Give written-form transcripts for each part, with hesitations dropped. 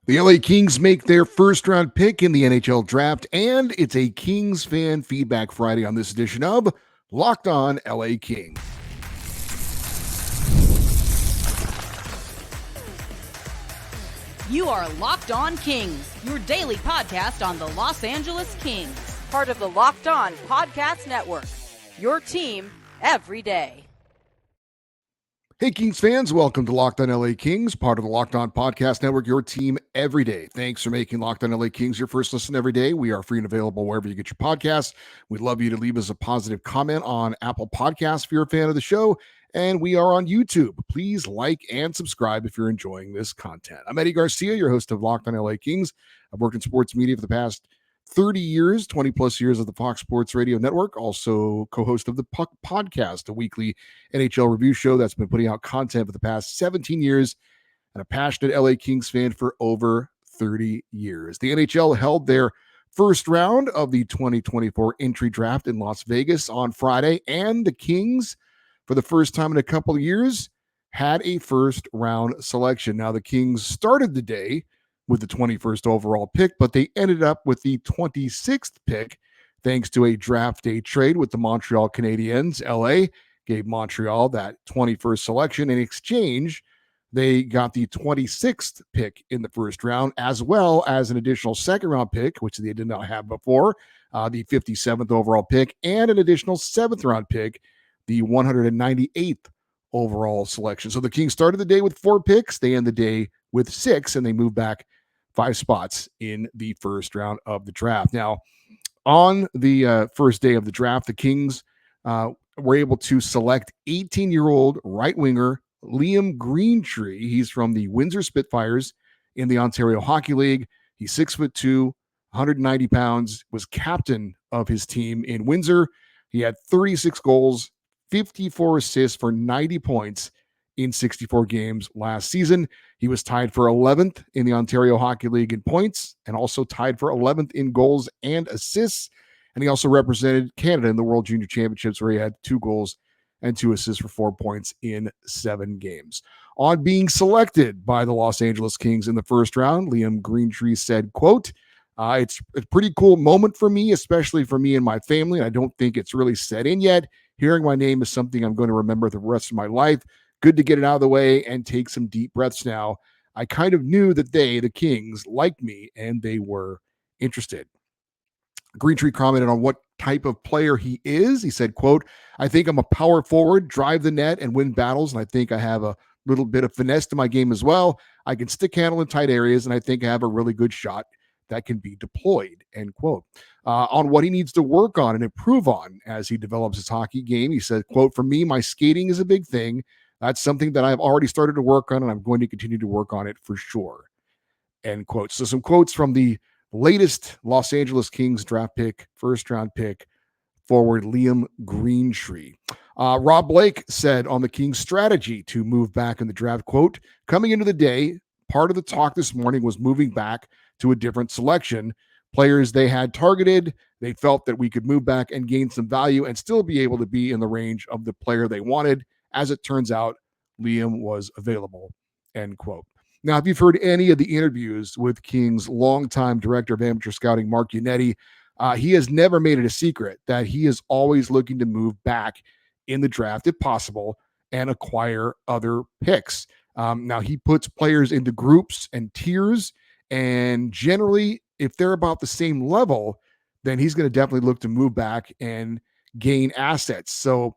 The LA Kings make their first round pick in the NHL draft, and it's a Kings fan feedback Friday on this edition of Locked On LA Kings. You are Locked On Kings, your daily podcast on the Los Angeles Kings, part of the Locked On Podcast Network, your team every day. Hey, Kings fans, welcome to Locked On LA Kings, part of the Locked On Podcast Network, your team every day. Thanks for making Locked On LA Kings your first listen every day. We are free and available wherever you get your podcasts. We'd love you to leave us a positive comment on Apple Podcasts if you're a fan of the show. And we are on YouTube. Please like and subscribe if you're enjoying this content. I'm Eddie Garcia, your host of Locked On LA Kings. I've worked in sports media for the past 30 years, 20 plus years of the Fox Sports Radio Network, also co-host of the Puck Podcast, a weekly NHL review show that's been putting out content for the past 17 years, and a passionate LA Kings fan for over 30 years. The NHL held their first round of the 2024 entry draft in Las Vegas on Friday, and the Kings, for the first time in a couple of years, had a first round selection. Now, the Kings started the day with the 21st overall pick, but they ended up with the 26th pick thanks to a draft day trade with the Montreal Canadiens. LA gave Montreal that 21st selection. In exchange, they got the 26th pick in the first round, as well as an additional second round pick, which they did not have before, the 57th overall pick, and an additional seventh round pick, the 198th overall selection. So the Kings started the day with 4 picks. They end the day with 6, and they move back 5 spots in the first round of the draft. Now, on the first day of the draft, the Kings were able to select 18-year-old right winger Liam Greentree. He's from the Windsor Spitfires in the Ontario Hockey League. He's 6'2", 190 pounds, was captain of his team in Windsor. He had 36 goals, 54 assists for 90 points in 64 games last season. He was tied for 11th in the Ontario Hockey League in points and also tied for 11th in goals and assists. And he also represented Canada in the World Junior Championships, where he had 2 goals and 2 assists for 4 points in 7 games. On being selected by the Los Angeles Kings in the first round, Liam Greentree said, quote, it's a pretty cool moment for me, especially for me and my family. I don't think it's really set in yet. Hearing my name is something I'm going to remember the rest of my life. Good to get it out of the way and take some deep breaths now. I kind of knew that the Kings, liked me, and they were interested. Greentree commented on what type of player he is. He said, quote, I think I'm a power forward, drive the net, and win battles, and I think I have a little bit of finesse to my game as well. I can stick handle in tight areas, and I think I have a really good shot that can be deployed, end quote. On what he needs to work on and improve on as he develops his hockey game, he said, quote, for me, my skating is a big thing. That's something that I've already started to work on, and I'm going to continue to work on it for sure, end quote. So some quotes from the latest Los Angeles Kings draft pick, first round pick, forward Liam Greentree. Rob Blake said on the Kings' strategy to move back in the draft, quote, coming into the day, part of the talk this morning was moving back to a different selection. Players they had targeted, they felt that we could move back and gain some value and still be able to be in the range of the player they wanted. As it turns out, Liam was available, end quote. Now, if you've heard any of the interviews with Kings' longtime director of amateur scouting, Mark Yannetti, he has never made it a secret that he is always looking to move back in the draft, if possible, and acquire other picks. Now, he puts players into groups and tiers, and generally, if they're about the same level, then he's going to definitely look to move back and gain assets. So,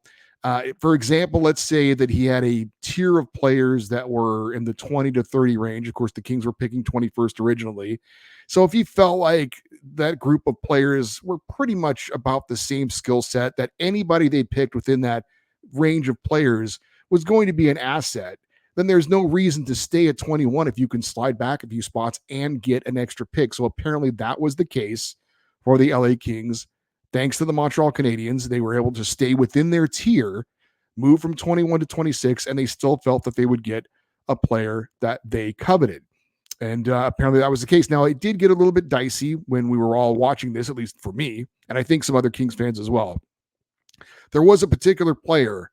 for example, let's say that he had a tier of players that were in the 20 to 30 range. Of course, the Kings were picking 21st originally. So if he felt like that group of players were pretty much about the same skill set, that anybody they picked within that range of players was going to be an asset, then there's no reason to stay at 21 if you can slide back a few spots and get an extra pick. So apparently that was the case for the LA Kings. Thanks to the Montreal Canadiens, they were able to stay within their tier, move from 21 to 26, and they still felt that they would get a player that they coveted. And apparently that was the case. Now, it did get a little bit dicey when we were all watching this, at least for me, and I think some other Kings fans as well. There was a particular player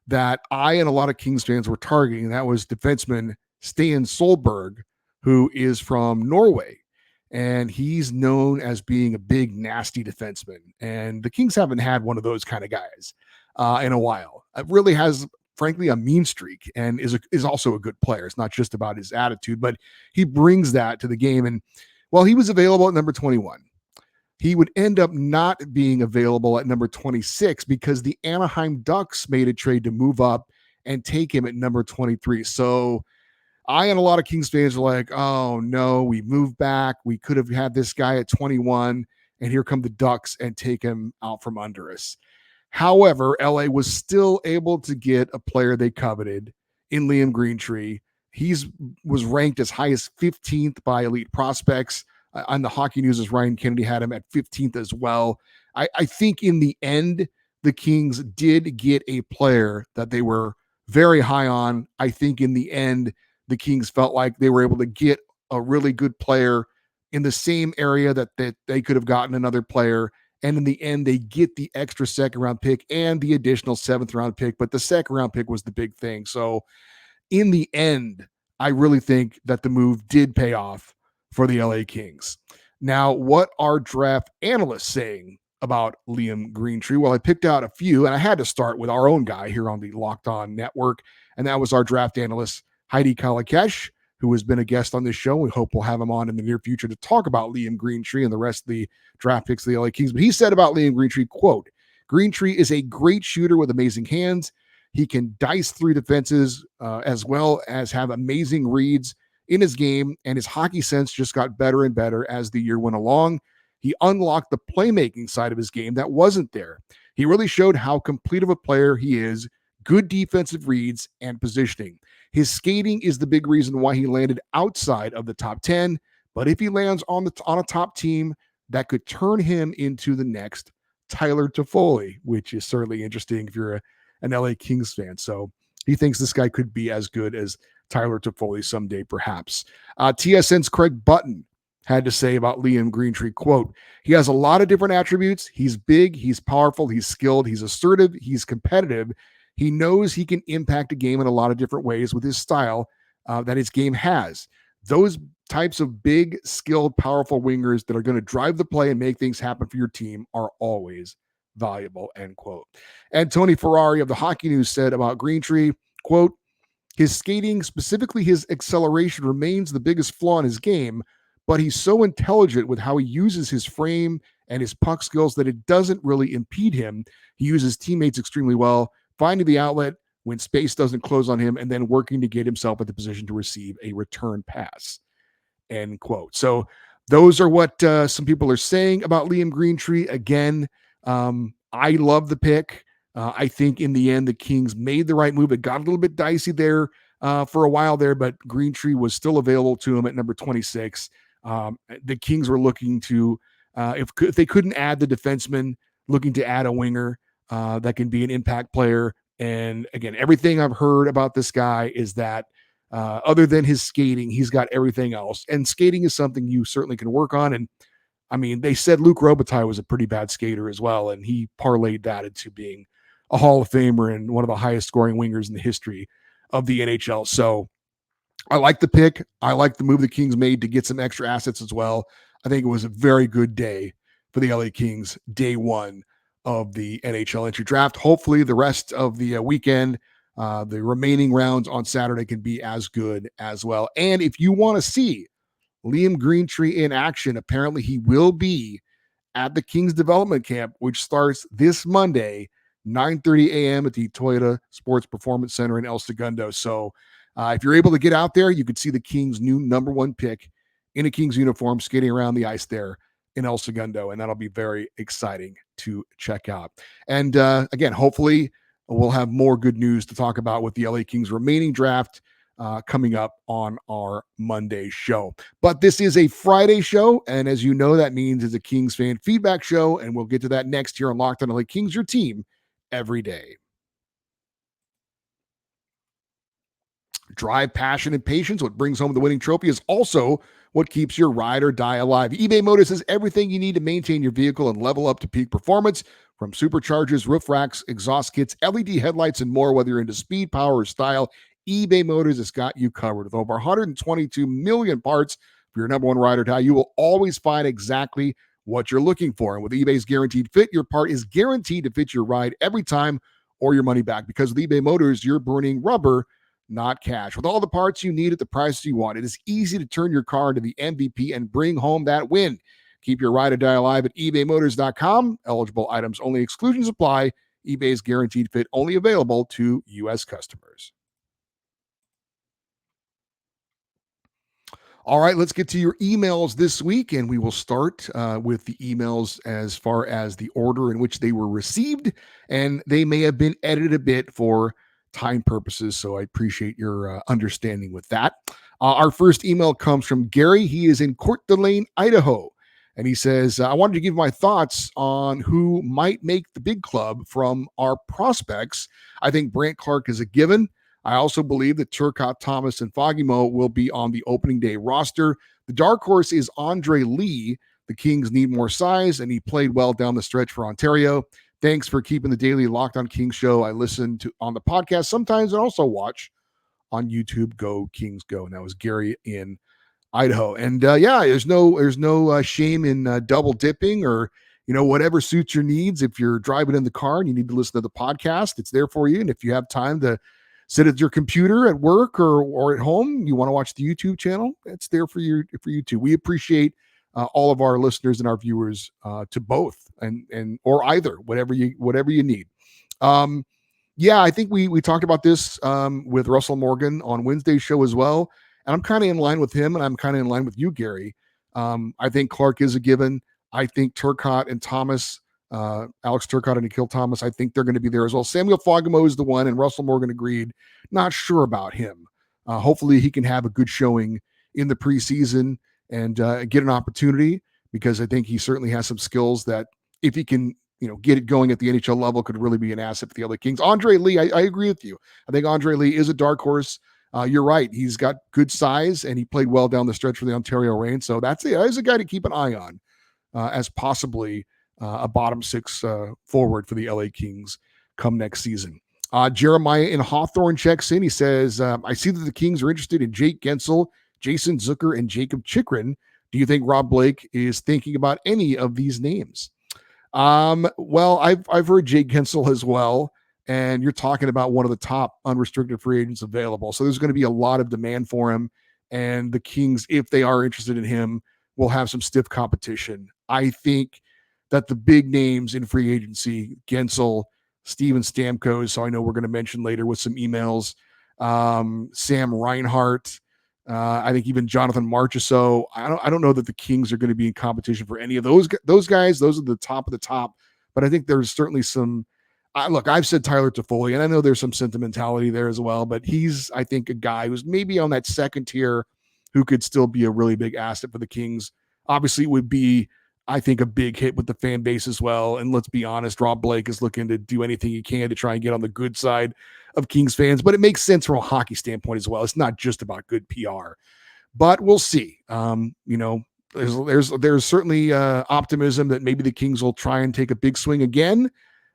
that I and a lot of Kings fans were targeting, and that was defenseman Stan Solberg, who is from Norway. And he's known as being a big, nasty defenseman. And the Kings haven't had one of those kind of guys in a while. It really has, frankly, a mean streak and is also a good player. It's not just about his attitude, but he brings that to the game. And while he was available at number 21, he would end up not being available at number 26 because the Anaheim Ducks made a trade to move up and take him at number 23. So I and a lot of Kings fans are like, oh no, we moved back. We could have had this guy at 21, and here come the Ducks and take him out from under us. However, LA was still able to get a player they coveted in Liam Greentree. He's was ranked as high as 15th by elite prospects. On the Hockey News' Ryan Kennedy had him at 15th as well. I think in the end, the Kings did get a player that they were very high on. I think in the end, the Kings felt like they were able to get a really good player in the same area that they could have gotten another player. And in the end, they get the extra second round pick and the additional 7th round pick. But the second round pick was the big thing. So in the end, I really think that the move did pay off for the LA Kings. Now, what are draft analysts saying about Liam Greentree? Well, I picked out a few, and I had to start with our own guy here on the Locked On Network, and that was our draft analyst, Heidi Kalakesh, who has been a guest on this show. We hope we'll have him on in the near future to talk about Liam Greentree and the rest of the draft picks of the LA Kings. But he said about Liam Greentree, quote, "Greentree is a great shooter with amazing hands. He can dice through defenses as well as have amazing reads in his game, and his hockey sense just got better and better as the year went along. He unlocked the playmaking side of his game that wasn't there. He really showed how complete of a player he is, good defensive reads and positioning. His skating is the big reason why he landed outside of the top 10, but if he lands on a top team, that could turn him into the next Tyler Toffoli," which is certainly interesting if you're an LA Kings fan. So he thinks this guy could be as good as Tyler Toffoli someday, perhaps. TSN's Craig Button had to say about Liam Greentree, quote, "He has a lot of different attributes. He's big, he's powerful, he's skilled, he's assertive, he's competitive. He knows he can impact a game in a lot of different ways with his style that his game has. Those types of big, skilled, powerful wingers that are going to drive the play and make things happen for your team are always valuable," end quote. And Tony Ferrari of the Hockey News said about Greentree, quote, "His skating, specifically his acceleration, remains the biggest flaw in his game, but he's so intelligent with how he uses his frame and his puck skills that it doesn't really impede him. He uses teammates extremely well, finding the outlet when space doesn't close on him and then working to get himself at the position to receive a return pass," end quote. So those are what some people are saying about Liam Greentree. Again, I love the pick. I think in the end, the Kings made the right move. It got a little bit dicey there for a while there, but Greentree was still available to him at number 26. The Kings were looking to, if they couldn't add the defenseman, looking to add a winger that can be an impact player. And again, everything I've heard about this guy is that other than his skating, he's got everything else. And skating is something you certainly can work on. And I mean, they said Luc Robitaille was a pretty bad skater as well, and he parlayed that into being a Hall of Famer and one of the highest scoring wingers in the history of the NHL. So I like the pick. I like the move the Kings made to get some extra assets as well. I think it was a very good day for the LA Kings, day one of the NHL entry draft. Hopefully the rest of the weekend, the remaining rounds on Saturday can be as good as well. And if you want to see Liam Greentree in action, apparently he will be at the Kings development camp, which starts this Monday, 9:30 a.m. at the Toyota Sports Performance Center in El Segundo. So if you're able to get out there, you could see the Kings' new number one pick in a Kings uniform skating around the ice there in El Segundo, and that'll be very exciting to check out. And again, hopefully we'll have more good news to talk about with the LA Kings remaining draft coming up on our Monday show. But this is a Friday show, and as you know, that means it's a Kings fan feedback show, and we'll get to that next here on Locked On LA Kings, your team every day. Drive, passion, and patience. What brings home the winning trophy is also what keeps your ride or die alive. eBay Motors has everything you need to maintain your vehicle and level up to peak performance. From superchargers, roof racks, exhaust kits, LED headlights, and more. Whether you're into speed, power, or style, eBay Motors has got you covered. With over 122 million parts for your number one ride or die, you will always find exactly what you're looking for. And with eBay's Guaranteed Fit, your part is guaranteed to fit your ride every time or your money back. Because with eBay Motors, you're burning rubber, not cash. With all the parts you need at the price you want, it is easy to turn your car into the MVP and bring home that win. Keep your ride or die alive at ebaymotors.com. Eligible items only. Exclusions apply. eBay's Guaranteed Fit only available to U.S. customers. All right, let's get to your emails this week, and we will start with the emails as far as the order in which they were received, and they may have been edited a bit for time purposes, so I appreciate your understanding with that. Our first email comes from Gary. He is in Coeur d'Alene, Idaho, and he says, I wanted to give my thoughts on who might make the big club from our prospects. I think Brandt Clark is a given. I also believe that Turcotte, Thomas, and Foggy-Mo will be on the opening day roster. The dark horse is Andre Lee. The Kings need more size, and he played well down the stretch for Ontario. Thanks for keeping the daily Locked On Kings show. I listen to on the podcast sometimes and also watch on YouTube. Go Kings Go. And that was Gary in Idaho. And there's no shame in double dipping or whatever suits your needs. If you're driving in the car and you need to listen to the podcast, it's there for you. And if you have time to sit at your computer at work or at home, you want to watch the YouTube channel, it's there for you too. We appreciate all of our listeners and our viewers to both and or either, whatever you need. I think we talked about this with Russell Morgan on Wednesday's show as well. And I'm kind of in line with him, and I'm kind of in line with you, Gary. I think Clark is a given. I think Turcotte and Thomas, Alex Turcotte and Nikhil Thomas, I think they're going to be there as well. Samuel Fogamo is the one, and Russell Morgan agreed. Not sure about him. Hopefully he can have a good showing in the preseason and get an opportunity, because I think he certainly has some skills that if he can, get it going at the NHL level, could really be an asset for the LA Kings. Andre Lee, I agree with you. I think Andre Lee is a dark horse. You're right. He's got good size, and he played well down the stretch for the Ontario Reign. So that's a guy to keep an eye on as possibly a bottom six forward for the LA Kings come next season. Jeremiah in Hawthorne checks in. He says, I see that the Kings are interested in Jake Gensel, Jason Zucker, and Jacob Chychrun. Do you think Rob Blake is thinking about any of these names? Well, I've heard Jake Gensel as well, and you're talking about one of the top unrestricted free agents available. So there's going to be a lot of demand for him, and the Kings, if they are interested in him, will have some stiff competition. I think that the big names in free agency, Gensel, Steven Stamkos, so I know we're going to mention later with some emails, Sam Reinhart, I think even Jonathan Marchessault. I don't know that the Kings are going to be in competition for any of those guys. Those are the top of the top, but I think there's certainly some. Look, I've said Tyler Toffoli, and I know there's some sentimentality there as well, but he's, I think, a guy who's maybe on that second tier who could still be a really big asset for the Kings. Obviously, it would be, I think, a big hit with the fan base as well. And let's be honest, Rob Blake is looking to do anything he can to try and get on the good side of Kings fans, but it makes sense from a hockey standpoint as well. It's not just about good PR, but we'll see. There's certainly optimism that maybe the Kings will try and take a big swing again.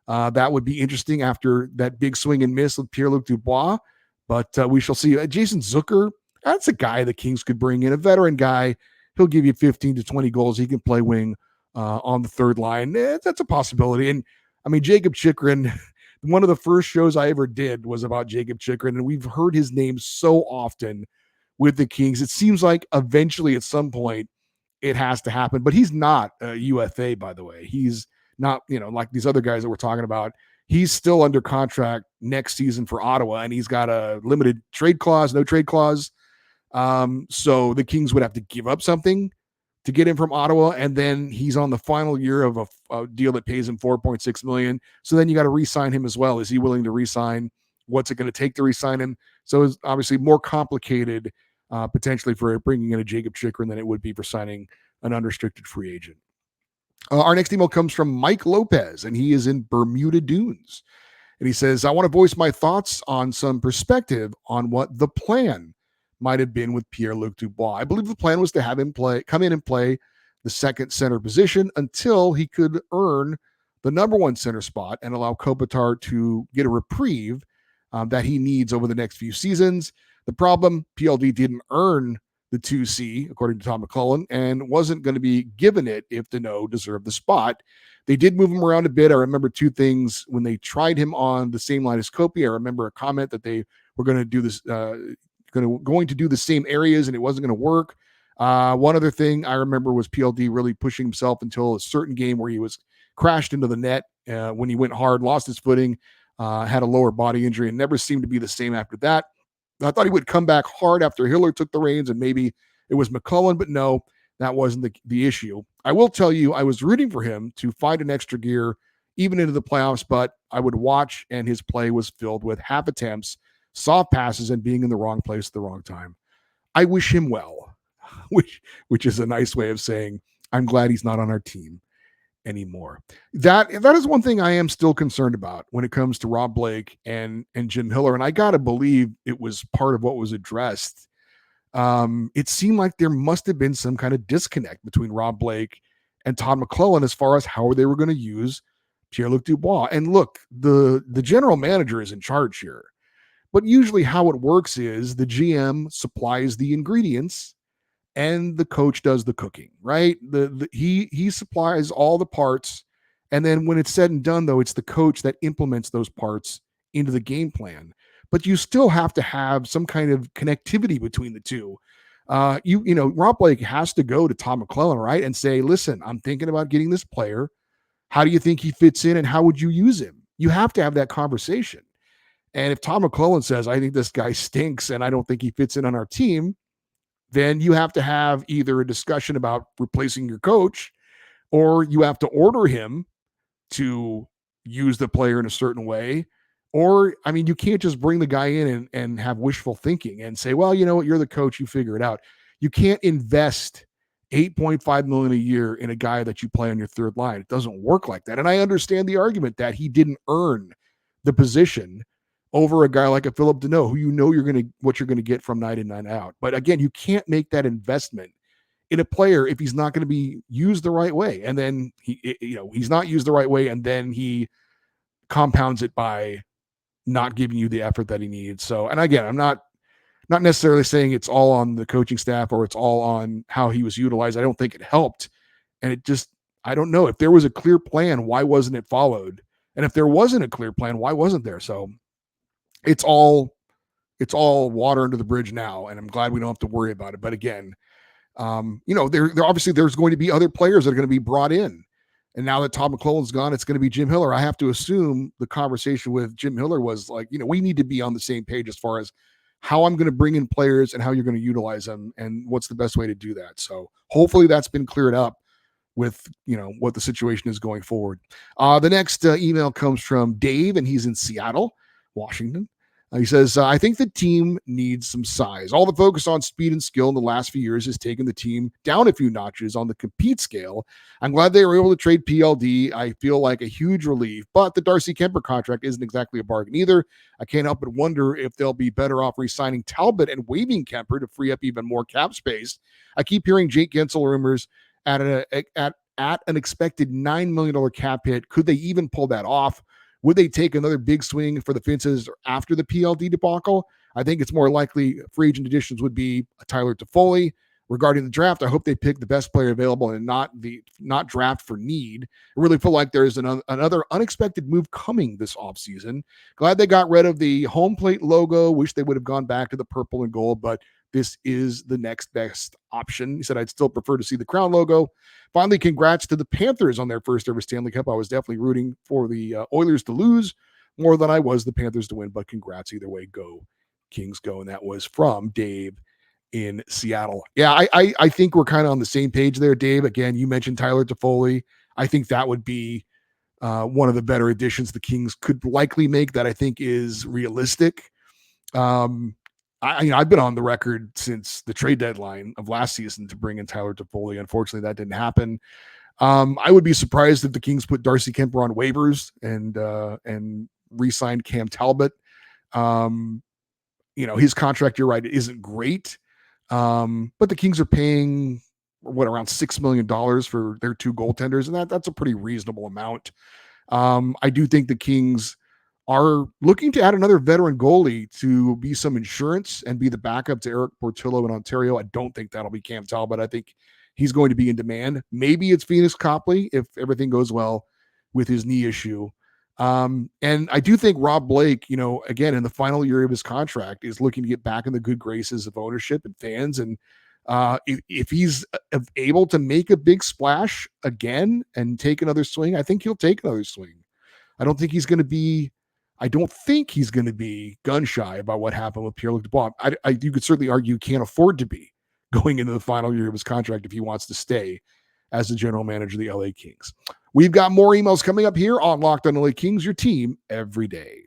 That would be interesting after that big swing and miss with Pierre-Luc Dubois, but we shall see. Jason Zucker, that's a guy the Kings could bring in, a veteran guy. He'll give you 15 to 20 goals. He can play wing on the third line. That's a possibility. And I mean, Jacob Chychrun, one of the first shows I ever did was about Jacob Chychrun, and we've heard his name so often with the Kings. It seems like eventually at some point it has to happen, but he's not a UFA, by the way. He's not, like these other guys that we're talking about. He's still under contract next season for Ottawa, and he's got a limited trade clause, no trade clause. So the Kings would have to give up something to get him from Ottawa, and then he's on the final year of a deal that pays him $4.6 million. So then you got to re-sign him as well. Is he willing to re-sign? What's it going to take to re-sign him? So it's obviously more complicated potentially for bringing in a Jacob Chychrun than it would be for signing an unrestricted free agent. Our next email comes from Mike Lopez, and he is in Bermuda Dunes. And he says, I want to voice my thoughts on some perspective on what the plan might have been with Pierre-Luc Dubois. I believe the plan was to have him come in and play the second center position until he could earn the number one center spot and allow Kopitar to get a reprieve that he needs over the next few seasons. The problem, PLD didn't earn the 2C, according to Tom McClellan, and wasn't going to be given it if Deneau deserved the spot. They did move him around a bit. I remember two things. When they tried him on the same line as Kopi, I remember a comment that they were going to do this, going to do the same areas, and it wasn't going to work. One other thing I remember was PLD really pushing himself until a certain game where he was crashed into the net when he went hard, lost his footing, had a lower body injury, and never seemed to be the same after that. I thought he would come back hard after Hiller took the reins, and maybe it was McCullough, but no, that wasn't the issue. I will tell you, I was rooting for him to find an extra gear even into the playoffs, but I would watch, and his play was filled with half attempts, soft passes, and being in the wrong place at the wrong time. I wish him well, which is a nice way of saying I'm glad he's not on our team anymore. That is one thing I am still concerned about when it comes to Rob Blake and Jim Hiller, and I gotta believe it was part of what was addressed. It seemed like there must have been some kind of disconnect between Rob Blake and Todd McClellan as far as how they were going to use Pierre-Luc Dubois. And look, the general manager is in charge here, but usually how it works is the GM supplies the ingredients and the coach does the cooking, right? He supplies all the parts, and then when it's said and done, though, it's the coach that implements those parts into the game plan. But you still have to have some kind of connectivity between the two. Rob Blake has to go to Tom McClellan, right, and say, "Listen, I'm thinking about getting this player. How do you think he fits in, and how would you use him?" You have to have that conversation. And if Tom McClellan says, "I think this guy stinks, and I don't think he fits in on our team," then you have to have either a discussion about replacing your coach, or you have to order him to use the player in a certain way. Or, I mean, you can't just bring the guy in and have wishful thinking and say, well, you know what, you're the coach, you figure it out. You can't invest $8.5 million a year in a guy that you play on your third line. It doesn't work like that. And I understand the argument that he didn't earn the position over a guy like a Philip Deneau, who you know what you're gonna get from night in, night out. But again, you can't make that investment in a player if he's not going to be used the right way. And then he's not used the right way, and then he compounds it by not giving you the effort that he needs. So, and again, I'm not necessarily saying it's all on the coaching staff or it's all on how he was utilized. I don't think it helped. And I don't know if there was a clear plan, why wasn't it followed? And if there wasn't a clear plan, why wasn't there? So it's all water under the bridge now. And I'm glad we don't have to worry about it. But again, there obviously there's going to be other players that are going to be brought in. And now that Todd McClellan's gone, it's going to be Jim Hiller. I have to assume the conversation with Jim Hiller was like, we need to be on the same page as far as how I'm going to bring in players and how you're going to utilize them and what's the best way to do that. So hopefully that's been cleared up with, what the situation is going forward. The next email comes from Dave, and he's in Seattle, Washington. He says, I think the team needs some size. All the focus on speed and skill in the last few years has taken the team down a few notches on the compete scale. I'm glad they were able to trade PLD. I feel like a huge relief, but the Darcy Kemper contract isn't exactly a bargain either. I can't help but wonder if they'll be better off re-signing Talbot and waiving Kemper to free up even more cap space. I keep hearing Jake Gensel rumors at an expected $9 million cap hit. Could they even pull that off? Would they take another big swing for the fences after the PLD debacle? I think it's more likely free agent additions would be a Tyler Toffoli. Regarding the draft, I hope they pick the best player available and not draft for need. I really feel like there's another unexpected move coming this offseason. Glad they got rid of the home plate logo. Wish they would have gone back to the purple and gold, but this is the next best option. He said, I'd still prefer to see the crown logo. Finally, congrats to the Panthers on their first ever Stanley Cup. I was definitely rooting for the Oilers to lose more than I was the Panthers to win, but congrats either way. Go Kings go. And that was from Dave in Seattle. Yeah, I think we're kind of on the same page there, Dave. Again, you mentioned Tyler Toffoli. I think that would be one of the better additions the Kings could likely make that I think is realistic. I've been on the record since the trade deadline of last season to bring in Tyler Toffoli. Unfortunately, that didn't happen. I would be surprised if the Kings put Darcy Kemper on waivers and re-signed Cam Talbot. His contract, you're right, it isn't great. But the Kings are paying around $6 million for their two goaltenders, and that's a pretty reasonable amount. I do think the Kings are looking to add another veteran goalie to be some insurance and be the backup to Eric Portillo in Ontario. I don't think that'll be Cam Talbot. I think he's going to be in demand. Maybe it's Phoenix Copley if everything goes well with his knee issue. And I do think Rob Blake, again, in the final year of his contract, is looking to get back in the good graces of ownership and fans. And if he's able to make a big splash again and take another swing, I think he'll take another swing. I don't think he's going to be gun shy about what happened with Pierre-Luc Dubois. You could certainly argue can't afford to be going into the final year of his contract if he wants to stay as the general manager of the LA Kings. We've got more emails coming up here on Locked On LA Kings, your team every day.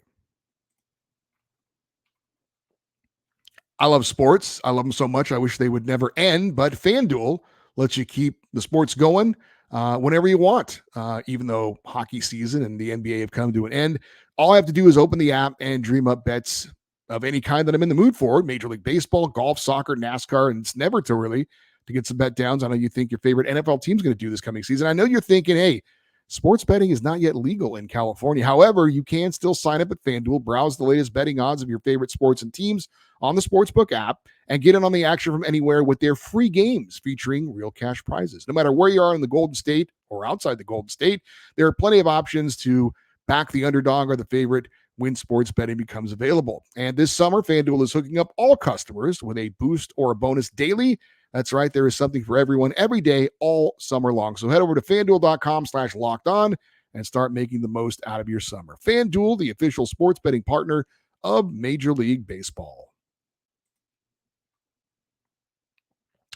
I love sports. I love them so much. I wish they would never end, but FanDuel lets you keep the sports going whenever you want, even though hockey season and the NBA have come to an end. All I have to do is open the app and dream up bets of any kind that I'm in the mood for. Major League Baseball, golf, soccer, NASCAR, and it's never too early to get some bet downs. I know you think your favorite NFL team is going to do this coming season. I know you're thinking, hey, sports betting is not yet legal in California. However, you can still sign up at FanDuel, browse the latest betting odds of your favorite sports and teams on the Sportsbook app, and get in on the action from anywhere with their free games featuring real cash prizes. No matter where you are in the Golden State or outside the Golden State, there are plenty of options to back the underdog or the favorite when sports betting becomes available. And this summer, FanDuel is hooking up all customers with a boost or a bonus daily. That's right. There is something for everyone every day, all summer long. So head over to FanDuel.com/lockedon and start making the most out of your summer. FanDuel, the official sports betting partner of Major League Baseball.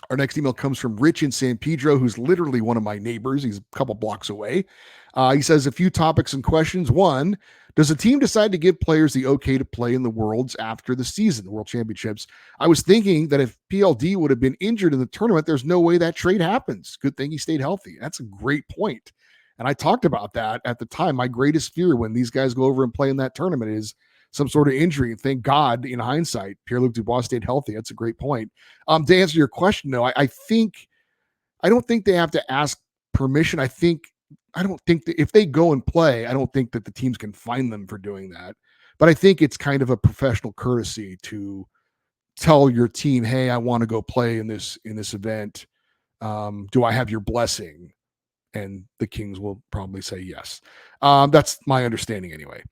Our next email comes from Rich in San Pedro, who's literally one of my neighbors. He's a couple blocks away. He says a few topics and questions. One, does a team decide to give players the okay to play in the Worlds after the season, the World Championships? I was thinking that if PLD would have been injured in the tournament, there's no way that trade happens. Good thing he stayed healthy. That's a great point. And I talked about that at the time. My greatest fear when these guys go over and play in that tournament is some sort of injury. And thank God, in hindsight, Pierre-Luc Dubois stayed healthy. That's a great point. To answer your question, though, I don't think they have to ask permission. I don't think that if they go and play, I don't think that the teams can fine them for doing that. But I think it's kind of a professional courtesy to tell your team, hey, I want to go play in this event. Do I have your blessing? And the Kings will probably say yes. That's my understanding anyway.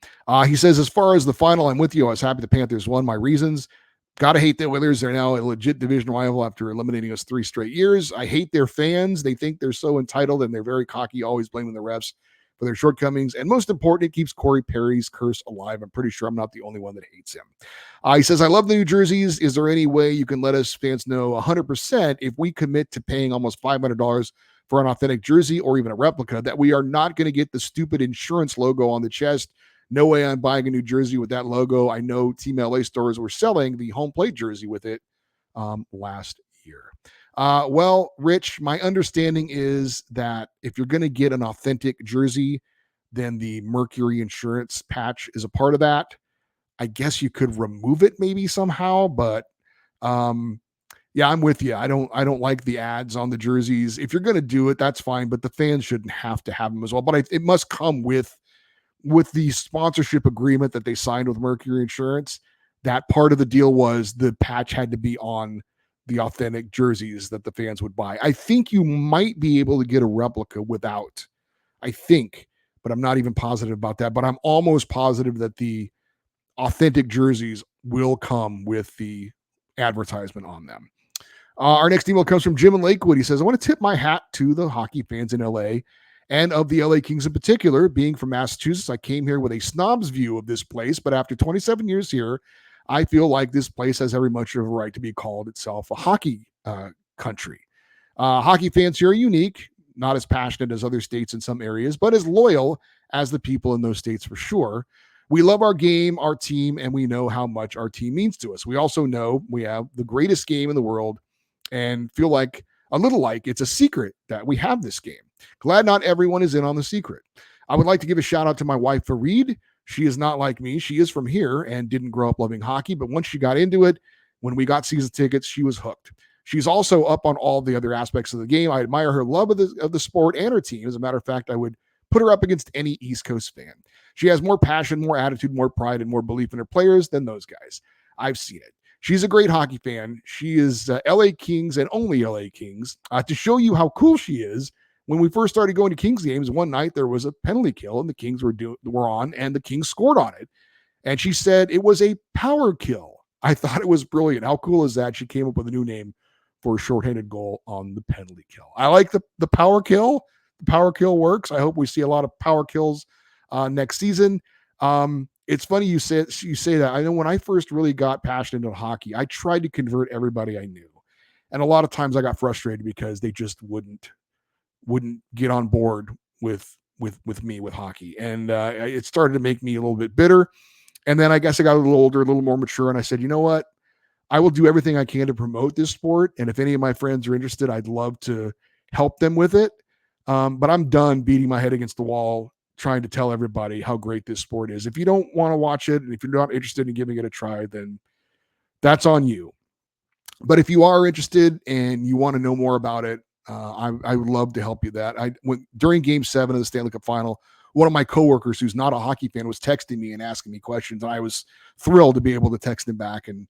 He says, as far as the final, I'm with you. I was happy the Panthers won. My reasons, gotta hate the Oilers. They're now a legit division rival after eliminating us 3 straight years. I hate their fans. They think they're so entitled and they're very cocky, always blaming the refs for their shortcomings. And most important, it keeps Corey Perry's curse alive. I'm pretty sure I'm not the only one that hates him. He says, I love the New Jerseys. Is there any way you can let us fans know 100% if we commit to paying almost $500 for an authentic jersey or even a replica that we are not going to get the stupid insurance logo on the chest? No way I'm buying a new jersey with that logo. I know Team LA stores were selling the home plate jersey with it last year. Well, Rich, my understanding is that if you're going to get an authentic jersey, then the Mercury insurance patch is a part of that. I guess you could remove it maybe somehow, but yeah, I'm with you. I don't like the ads on the jerseys. If you're going to do it, that's fine, but the fans shouldn't have to have them as well. But it must come with the sponsorship agreement that they signed with Mercury Insurance. That part of the deal was the patch had to be on the authentic jerseys that the fans would buy. I think you might be able to get a replica without, I think, but I'm not even positive about that. But I'm almost positive that the authentic jerseys will come with the advertisement on them. Our next email comes from Jim in Lakewood. He says, I want to tip my hat to the hockey fans in LA and of the LA Kings in particular. Being from Massachusetts, I came here with a snob's view of this place, but after 27 years here, I feel like this place has every much of a right to be called itself a hockey country. Hockey fans here are unique, not as passionate as other states in some areas, but as loyal as the people in those states for sure. We love our game, our team, and we know how much our team means to us. We also know we have the greatest game in the world and feel like a little like it's a secret that we have this game. Glad not everyone is in on the secret. I would like to give a shout out to my wife, Fareed. She is not like me. She is from here and didn't grow up loving hockey, but once she got into it, when we got season tickets, she was hooked. She's also up on all the other aspects of the game. I admire her love of the sport and her team. As a matter of fact, I would put her up against any East Coast fan. She has more passion, more attitude, more pride, and more belief in her players than those guys. I've seen it. She's a great hockey fan. She is LA Kings and only LA Kings. To show you how cool she is, when we first started going to Kings games, one night there was a penalty kill and the Kings were on, and the Kings scored on it. And she said it was a power kill. I thought it was brilliant. How cool is that? She came up with a new name for a shorthanded goal on the penalty kill. I like the power kill. The power kill works. I hope we see a lot of power kills next season. It's funny you say that. I know when I first really got passionate into hockey, I tried to convert everybody I knew. And a lot of times I got frustrated because they just wouldn't get on board with me with hockey. And it started to make me a little bit bitter. And then I guess I got a little older, a little more mature, and I said, you know what? I will do everything I can to promote this sport. And if any of my friends are interested, I'd love to help them with it. But I'm done beating my head against the wall trying to tell everybody how great this sport is. If you don't want to watch it, and if you're not interested in giving it a try, then that's on you. But if you are interested and you want to know more about it, I would love to help you that. During Game 7 of the Stanley Cup Final, one of my coworkers who's not a hockey fan was texting me and asking me questions, and I was thrilled to be able to text him back and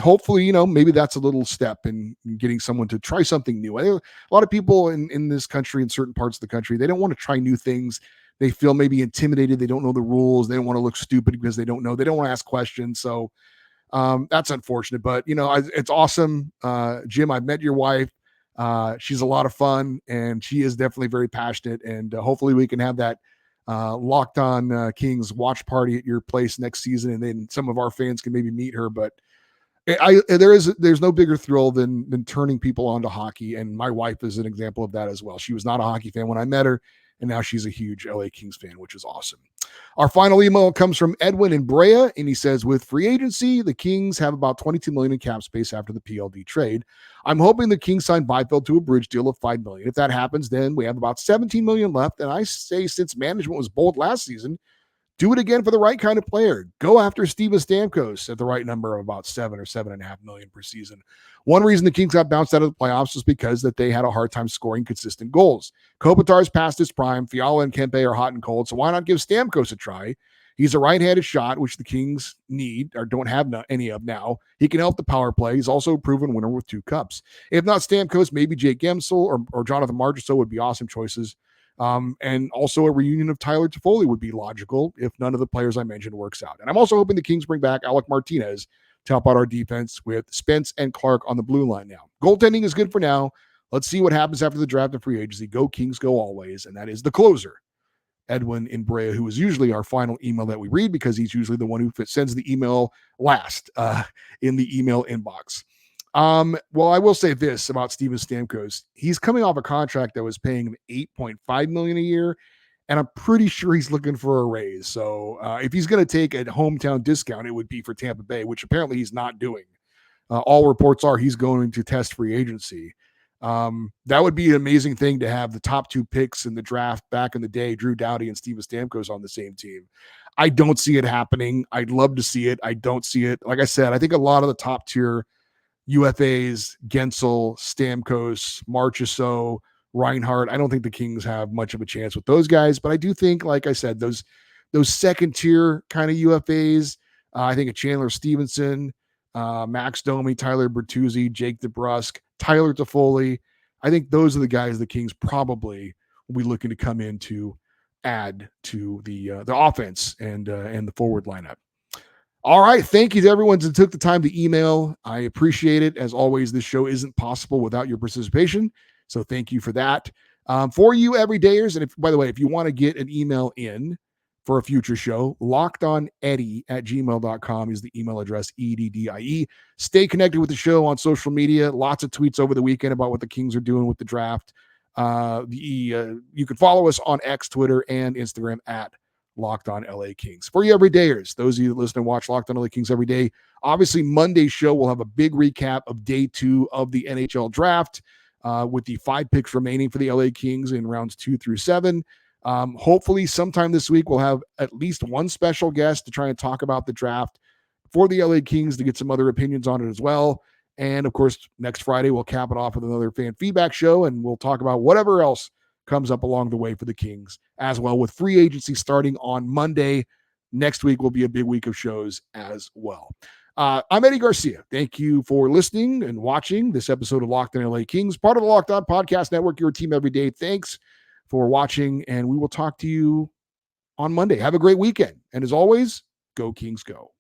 hopefully, maybe that's a little step in getting someone to try something new. A lot of people in this country, in certain parts of the country, they don't want to try new things. They feel maybe intimidated. They don't know the rules. They don't want to look stupid because they don't know. They don't want to ask questions. So that's unfortunate, but it's awesome. Jim, I've met your wife. She's a lot of fun, and she is definitely very passionate, and hopefully we can have that Locked On Kings watch party at your place next season, and then some of our fans can maybe meet her. But there's no bigger thrill than turning people on to hockey, and my wife is an example of that as well. She was not a hockey fan when I met her, and now she's a huge LA Kings fan, which is awesome. Our final email comes from Edwin in Brea, and he says, with free agency, the Kings have about $22 million in cap space after the PLD trade. I'm hoping the Kings sign Byfield to a bridge deal of $5 million. If that happens, then we have about $17 million left. And I say, since management was bold last season, do it again for the right kind of player. Go after Steven Stamkos at the right number of about $7 or $7.5 million per season. One reason the Kings got bounced out of the playoffs was because that they had a hard time scoring consistent goals. Kopitar's past his prime. Fiala and Kempe are hot and cold, so why not give Stamkos a try? He's a right-handed shot, which the Kings need or don't have any of now. He can help the power play. He's also a proven winner with 2 cups. If not Stamkos, maybe Jake Gensel or Jonathan Marchessault would be awesome choices. And also a reunion of Tyler Toffoli would be logical if none of the players I mentioned works out. And I'm also hoping the Kings bring back Alec Martinez to help out our defense with Spence and Clark on the blue line now. Goaltending is good for now. Let's see what happens after the draft and free agency. Go Kings, go always. And that is the closer, Edwin in Brea, who is usually our final email that we read because he's usually the one who sends the email last in the email inbox. Well, I will say this about Steven Stamkos. He's coming off a contract that was paying him $8.5 million a year, and I'm pretty sure he's looking for a raise. So if he's going to take a hometown discount, it would be for Tampa Bay, which apparently he's not doing. All reports are he's going to test free agency. That would be an amazing thing to have the top 2 picks in the draft back in the day, Drew Doughty and Steven Stamkos on the same team. I don't see it happening. I'd love to see it. I don't see it. Like I said, I think a lot of the top tier UFAs, Gensel, Stamkos, Marchessault, Reinhart. I don't think the Kings have much of a chance with those guys, but I do think, like I said, those second tier kind of UFAs, I think of Chandler Stevenson, Max Domi, Tyler Bertuzzi, Jake DeBrusk, Tyler Toffoli. I think those are the guys the Kings probably will be looking to come in to add to the offense and the forward lineup. All right. Thank you to everyone who took the time to email. I appreciate it. As always, this show isn't possible without your participation. So thank you for that. For you everydayers, and by the way, if you want to get an email in for a future show, lockedoneddie@gmail.com is the email address, EDDIE. Stay connected with the show on social media. Lots of tweets over the weekend about what the Kings are doing with the draft. You can follow us on X, Twitter, and Instagram at Locked On LA Kings. For you everydayers, those of you that listen and watch Locked On LA Kings every day, obviously Monday's show will have a big recap of day 2 of the NHL draft with the 5 picks remaining for the LA Kings in rounds 2 through 7. Hopefully sometime this week we'll have at least one special guest to try and talk about the draft for the LA Kings to get some other opinions on it as well. And of course, next Friday we'll cap it off with another fan feedback show, and we'll talk about whatever else comes up along the way for the Kings as well, with free agency starting on Monday. Next week will be a big week of shows as well. I'm Eddie Garcia. Thank you for listening and watching this episode of Locked On LA Kings, part of the Locked On Podcast Network, your team every day. Thanks for watching, and we will talk to you on Monday. Have a great weekend. And as always, go Kings go.